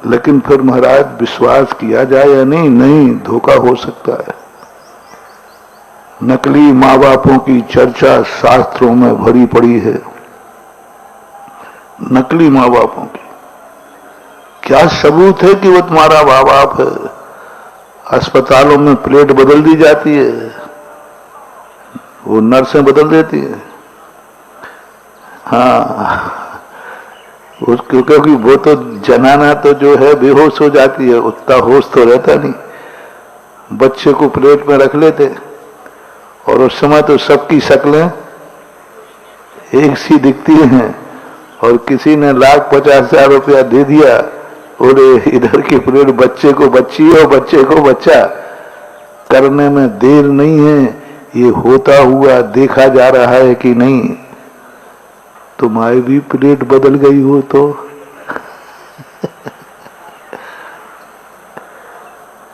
लेकिन फिर महाराज विश्वास किया जाए या नहीं? नहीं, धोखा हो सकता है। नकली माँ बापों की चर्चा शास्त्रों में भरी पड़ी है। नकली माँ बापों की क्या सबूत है कि वो तुम्हारा माँ बाप है? अस्पतालों में प्लेट बदल दी जाती है, वो नर्सें बदल देती है। हाँ, क्योंकि वो तो जनाना तो जो है बेहोश हो जाती है, उतना होश तो रहता नहीं। बच्चे को प्लेट में रख लेते और उस समय तो सबकी शक्लें एक सी दिखती हैं, और किसी ने 1,50,000 रुपया दे दिया, और इधर की प्लेट बच्चे को बच्ची और बच्चे को बच्चा। करने में देर नहीं है, ये होता हुआ देखा जा रहा है कि नहीं? तुम्हारी भी प्लेट बदल गई हो तो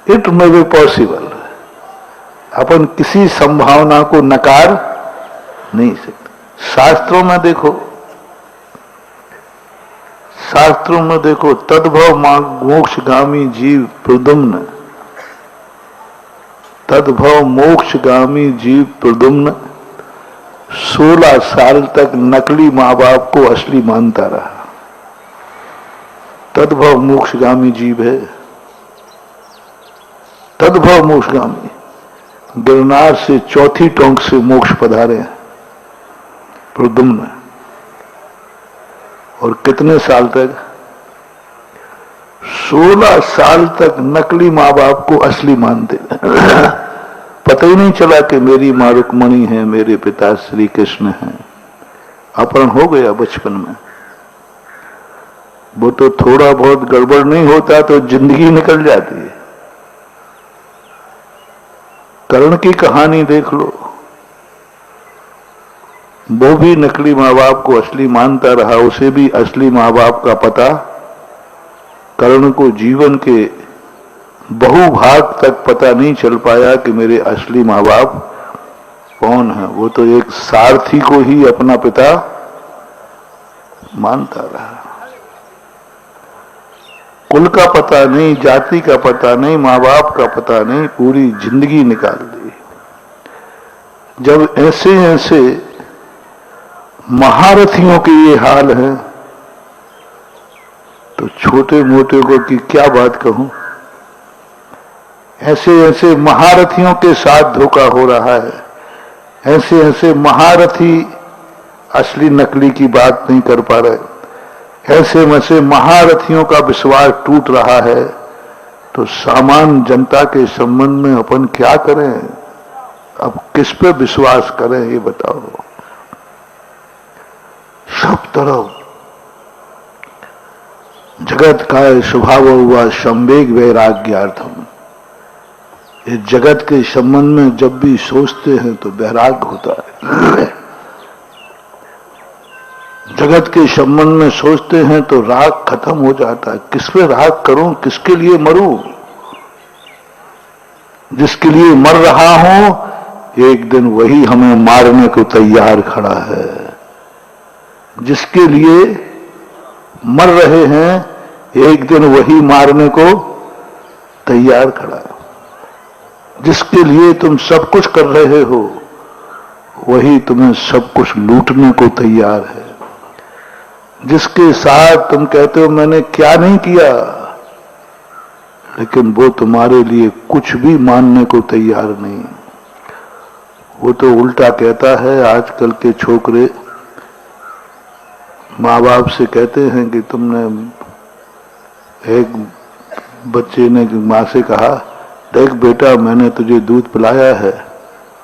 इट मे बी पॉसिबल। अपन किसी संभावना को नकार नहीं सकते। शास्त्रों में देखो, शास्त्रों में देखो, तद्भव मोक्षगामी जीव प्रद्युम्न, तद्भव मोक्षगामी जीव प्रद्युम्न 16 साल तक नकली मां बाप को असली मानता रहा। तद्भव मोक्षगामी जीव है, तद्भव मोक्षगामी। गिरनार से चौथी टोंक से मोक्ष पधारे प्रद्युम्न, और कितने साल तक? 16 साल तक नकली माँ बाप को असली मानते पता ही नहीं चला कि मेरी माँ रुक्मणी है, मेरे पिता श्री कृष्ण हैं। अपहरण हो गया बचपन में। वो तो थोड़ा बहुत गड़बड़ नहीं होता तो जिंदगी निकल जाती है। कर्ण की कहानी देख लो, वो भी नकली माँ बाप को असली मानता रहा, उसे भी असली माँ बाप का पता कर्ण को जीवन के बहुभाग तक पता नहीं चल पाया कि मेरे असली माँ बाप कौन है। वो तो एक सारथी को ही अपना पिता मानता रहा। कुल का पता नहीं, जाति का पता नहीं, माँ बाप का पता नहीं, पूरी जिंदगी निकाल दी। जब ऐसे ऐसे महारथियों के ये हाल है तो छोटे मोटे को की क्या बात कहूं। ऐसे ऐसे महारथियों के साथ धोखा हो रहा है, ऐसे ऐसे महारथी असली नकली की बात नहीं कर पा रहे, ऐसे में से महारथियों का विश्वास टूट रहा है, तो सामान्य जनता के संबंध में अपन क्या करें? अब किस पे विश्वास करें ये बताओ। सब तरफ जगत का स्वभाव हुआ संवेग वैराग्यार्थम। इस जगत के संबंध में जब भी सोचते हैं तो वैराग्य होता है। जगत के संबंध में सोचते हैं तो राग खत्म हो जाता है। किस पे राग करूं, किसके लिए मरूं? जिसके लिए मर रहा हूं एक दिन वही हमें मारने को तैयार खड़ा है। जिसके लिए मर रहे हैं एक दिन वही मारने को तैयार खड़ा है। जिसके लिए तुम सब कुछ कर रहे हो वही तुम्हें सब कुछ लूटने को तैयार है। जिसके साथ तुम कहते हो मैंने क्या नहीं किया, लेकिन वो तुम्हारे लिए कुछ भी मानने को तैयार नहीं। वो तो उल्टा कहता है। आजकल के छोकरे माँ बाप से कहते हैं कि तुमने, एक बच्चे ने माँ से कहा, देख बेटा मैंने तुझे दूध पिलाया है।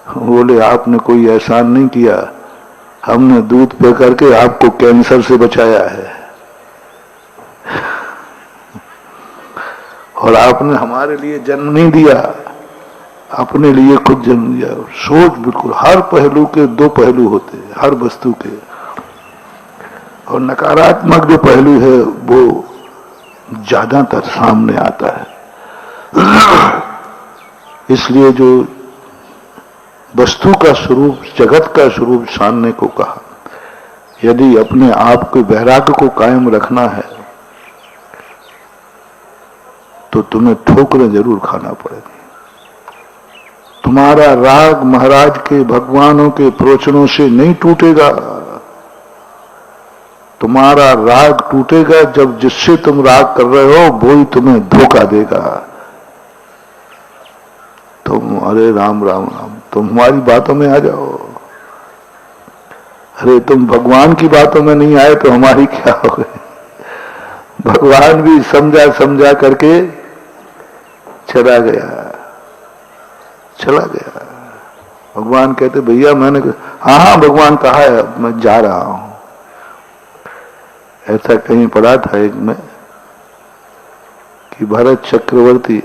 बोले आपने कोई एहसान नहीं किया, हमने दूध पी करके आपको कैंसर से बचाया है और आपने हमारे लिए जन्म नहीं दिया, अपने लिए खुद जन्म दिया। सोच बिल्कुल, हर पहलू के दो पहलू होते हैं, हर वस्तु के। और नकारात्मक जो पहलू है वो ज्यादातर सामने आता है। इसलिए जो वस्तु का स्वरूप, जगत का स्वरूप जानने को कहा, यदि अपने आप के वैराग्य को कायम रखना है तो तुम्हें ठोकरें जरूर खाना पड़ेगी। तुम्हारा राग महाराज के भगवानों के प्रवचनों से नहीं टूटेगा। तुम्हारा राग टूटेगा जब जिससे तुम राग कर रहे हो वो ही तुम्हें धोखा देगा। तुम अरे राम राम राम, तुम हमारी बातों में आ जाओ। अरे तुम भगवान की बातों में नहीं आए तो हमारी क्या हो गई। भगवान भी समझा समझा करके चला गया। भगवान कहते भैया मैंने, हाँ हाँ भगवान कहा है मैं जा रहा हूं। ऐसा कहीं पढ़ा था एक में कि भरत चक्रवर्ती,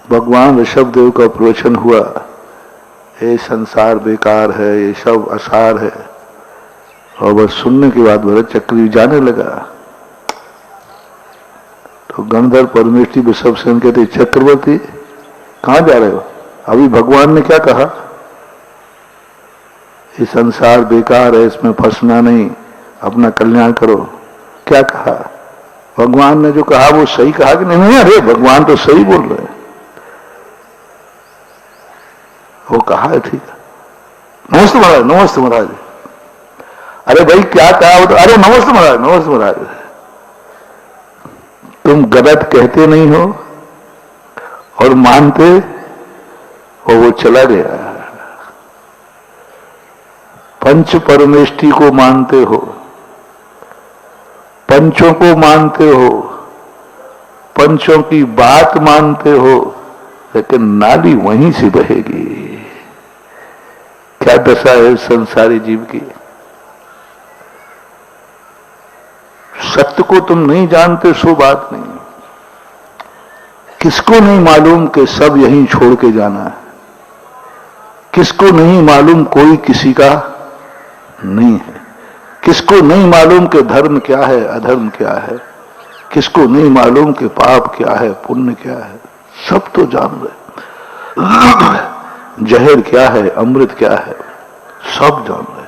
भगवान ऋषभदेव का प्रवचन हुआ, ये संसार बेकार है, ये सब असार है, और बस सुनने के बाद भरत चक्रवर्ती जाने लगा। तो गंधर्व परमेष्ठी विषभ सेन कहते चक्रवर्ती कहां जा रहे हो? अभी भगवान ने क्या कहा? ये संसार बेकार है, इसमें फंसना नहीं, अपना कल्याण करो। क्या कहा? भगवान ने जो कहा वो सही कहा कि नहीं? अरे भगवान तो सही बोल रहे हैं, वो कहा है ठीक। नमस्ते महाराज, नमस्ते महाराज। अरे भाई क्या कहा? अरे नमस्ते महाराज, नमस्ते महाराज। तुम गलत कहते नहीं हो और मानते, और वो चला गया। पंच परमेष्ठी को मानते हो, पंचों को मानते हो, पंचों की बात मानते हो, लेकिन नाली वहीं से बहेगी। क्या दशा है संसारी जीव की। सत्य को तुम नहीं जानते सो बात नहीं। किसको नहीं मालूम कि सब यहीं छोड़ के जाना है? किसको नहीं मालूम कोई किसी का नहीं है? किसको नहीं मालूम कि धर्म क्या है, अधर्म क्या है? किसको नहीं मालूम कि पाप क्या है, पुण्य क्या है? सब तो जान रहे। जहर क्या है, अमृत क्या है, सब जान रहे।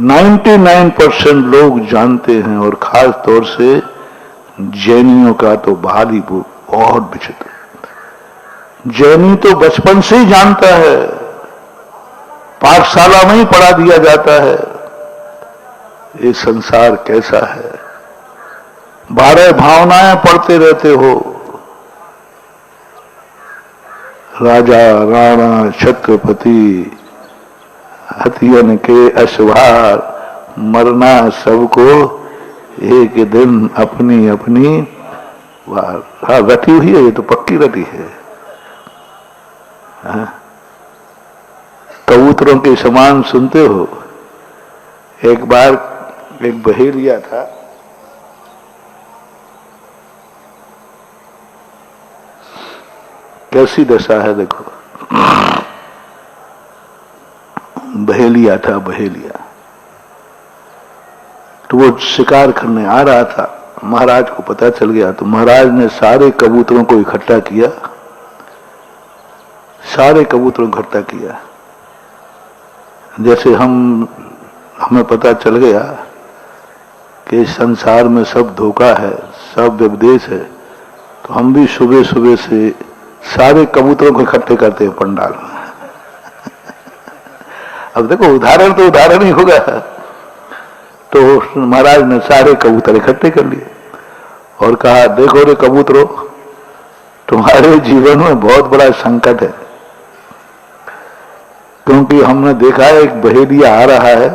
99% लोग जानते हैं, और खास तौर से जैनियों का तो बहाल ही बहुत विचित्र। जैनी तो बचपन से ही जानता है, पाठशाला में ही पढ़ा दिया जाता है ये संसार कैसा है। 12 भावनाएं पढ़ते रहते हो, राजा राणा छत्रपति, हथियन के अशवार, मरना सबको एक दिन अपनी अपनी वार। हाँ रटी हुई है, ये तो पक्की रटी है। कबूतरों के समान सुनते हो। एक बार एक बहेलिया था, कैसी दशा है देखो। बहेलिया था, बहेलिया। तो वो शिकार करने आ रहा था, महाराज को पता चल गया, तो महाराज ने सारे कबूतरों को इकट्ठा किया, सारे कबूतरों को इकट्ठा किया। जैसे हमें पता चल गया कि संसार में सब धोखा है, सब व्यपदेश है, तो हम भी सुबह सुबह से सारे कबूतरों को इकट्ठे करते हैं पंडाल में। अब देखो उदाहरण तो उदाहरण ही होगा। तो महाराज ने सारे कबूतर इकट्ठे कर लिए और कहा देखो रे कबूतरों, तुम्हारे जीवन में बहुत बड़ा संकट है, क्योंकि हमने देखा है एक बहेलिया आ रहा है,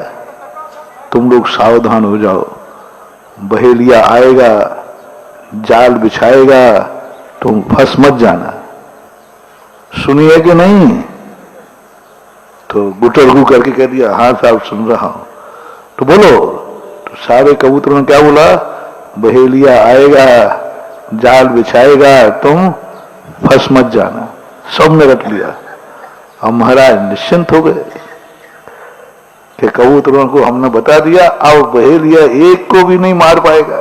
तुम लोग सावधान हो जाओ। बहेलिया आएगा, जाल बिछाएगा, तुम फंस मत जाना। सुनिए कि नहीं? तो गुटरगु करके कह दिया हाँ साहब सुन रहा हूं। तो बोलो। तो सारे कबूतरों ने क्या बोला? बहेलिया आएगा, जाल बिछाएगा, तुम फंस मत जाना। सबने रट लिया। अब महाराज निश्चिंत हो गए कि कबूतरों को हमने बता दिया, अब बहेलिया एक को भी नहीं मार पाएगा,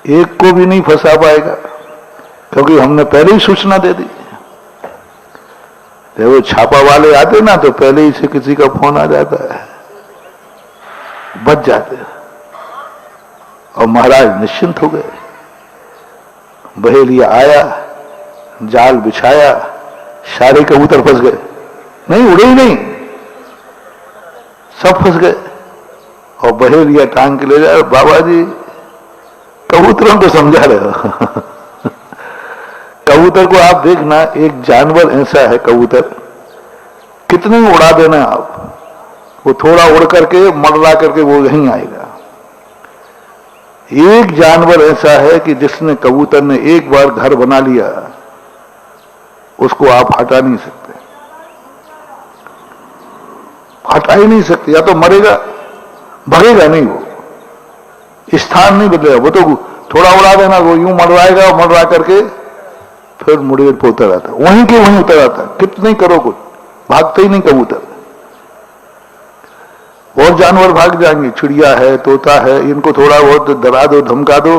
एक को भी नहीं फंसा पाएगा, क्योंकि हमने पहले ही सूचना दे दी। जब वो छापा वाले आते ना तो पहले ही से किसी का फोन आ जाता है, बच जाते हैं। और महाराज निश्चिंत हो गए। बहेलिया आया, जाल बिछाया, सारे कबूतर फंस गए, नहीं उड़े ही नहीं, सब फंस गए। और बहेलिया टांग के ले जाए, बाबा जी कबूतरों को समझा रहे हो। कबूतर को आप देखना, एक जानवर ऐसा है कबूतर, कितने उड़ा देना आप, वो थोड़ा उड़ करके मरला करके वो यहीं आएगा। एक जानवर ऐसा है कि जिसने कबूतर ने एक बार घर बना लिया, उसको आप हटा नहीं सकते, हटा ही नहीं सकते। या तो मरेगा, भगेगा नहीं, वो स्थान नहीं बदलेगा, वो तो थोड़ा उड़ा देना, वो यूं मरवाएगा और मरवा करके फिर मुड़ेर पे उतर आता, वहीं के वहीं उतर आता, कितने करो कुछ, भागते ही नहीं कबूतर। और जानवर भाग जाएंगे, चिड़िया है, तोता है, इनको थोड़ा बहुत डरा दो, धमका दो,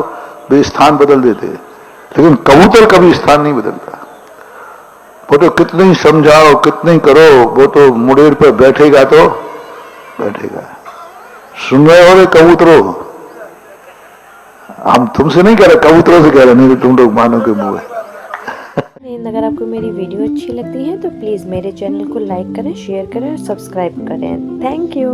वे स्थान बदल देते, लेकिन कबूतर कभी स्थान नहीं बदलता। वो तो कितने ही समझाओ, कितने ही करो, वो तो मुड़ेर पर बैठेगा तो बैठेगा। सुन रहे हो रे कबूतरों, हम तुमसे नहीं कह रहे, कबूतरों से कह रहे, नहीं तो तुम लोग मानो के मुंह है। अगर आपको मेरी वीडियो अच्छी लगती है तो प्लीज़ मेरे चैनल को लाइक करें, शेयर करें और सब्सक्राइब करें। Thank you.